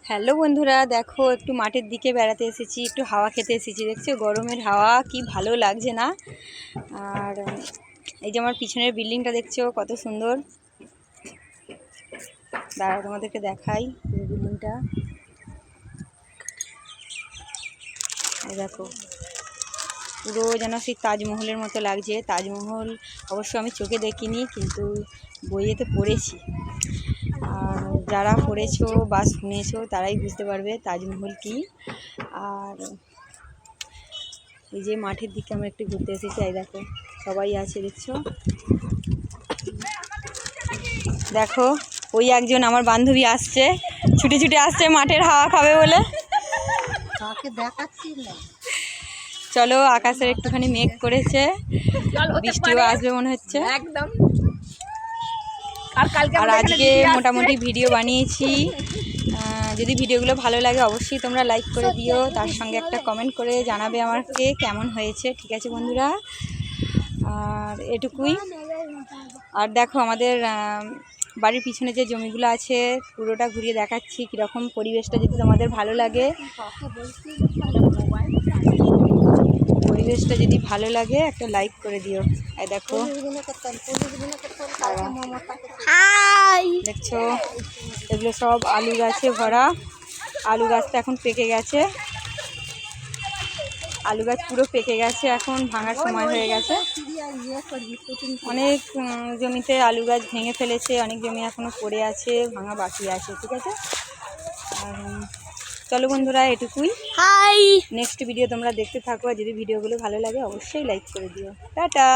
Hello বন্ধুরা, দেখো একটু মাঠের দিকে বেড়াতে এসেছি, একটু হাওয়া খেতে এসেছি। দেখছো গরমের হাওয়া কি ভালো লাগছে না। আর এই যে আমার পিছনের বিল্ডিংটা দেখছো কত সুন্দর। দাঁড়া তোমাদেরকে দেখাই বিল্ডিংটা। এই দেখো পুরো যেন সেই তাজমহলের মতো লাগছে। তাজমহল অবশ্য আমি চোখে দেখিনি, কিন্তু বইয়েতে পড়েছি। আর যারা পড়েছো বা শুনেছো তারাই বুঝতে পারবে তাজমহল কি। আর এই যে মাঠের দিকে আমরা একটু ঘুরতে এসেছি, এই দেখো সবাই আছে দেখছো। দেখো ওই একজন আমার বান্ধবী আসছে, ছুটে ছুটে আসছে মাঠের হাওয়া খাবে বলে। চলো, আকাশের একটুখানি মেঘ করেছে, বৃষ্টিও আসবে মনে হচ্ছে একদম। আর আজকে মোটামুটি ভিডিও বানিয়েছি। যদি ভিডিওগুলো ভালো লাগে অবশ্যই তোমরা লাইক করে দিও, তার সঙ্গে একটা কমেন্ট করে জানাবে আমাকে কেমন হয়েছে। ঠিক আছে বন্ধুরা, আর এটুকুই। আর দেখো আমাদের বাড়ির পিছনে যে জমিগুলো আছে পুরোটা ঘুরিয়ে দেখাচ্ছি কীরকম পরিবেশটা। যদি তোমাদের ভালো লাগে, পরিবেশটা যদি ভালো লাগে একটা লাইক করে দিও। এই দেখো দেখছো এগুলো সব আলু গাছে ভরা। আলু গাছটা এখন পেকে গেছে, আলু গাছ পুরো পেকে গেছে, এখন ভাঙার সময় হয়ে গেছে। অনেক জমিতে আলু গাছ ভেঙে ফেলেছে, অনেক জমি এখনো পড়ে আছে, ভাঙা বাকি আছে। ঠিক আছে, চলো বন্ধুরা এটুকুই। হাই, নেক্সট ভিডিও তোমরা দেখতে থাকো, আর যদি ভিডিওগুলো ভালো লাগে অবশ্যই লাইক করে দিও। টাটা।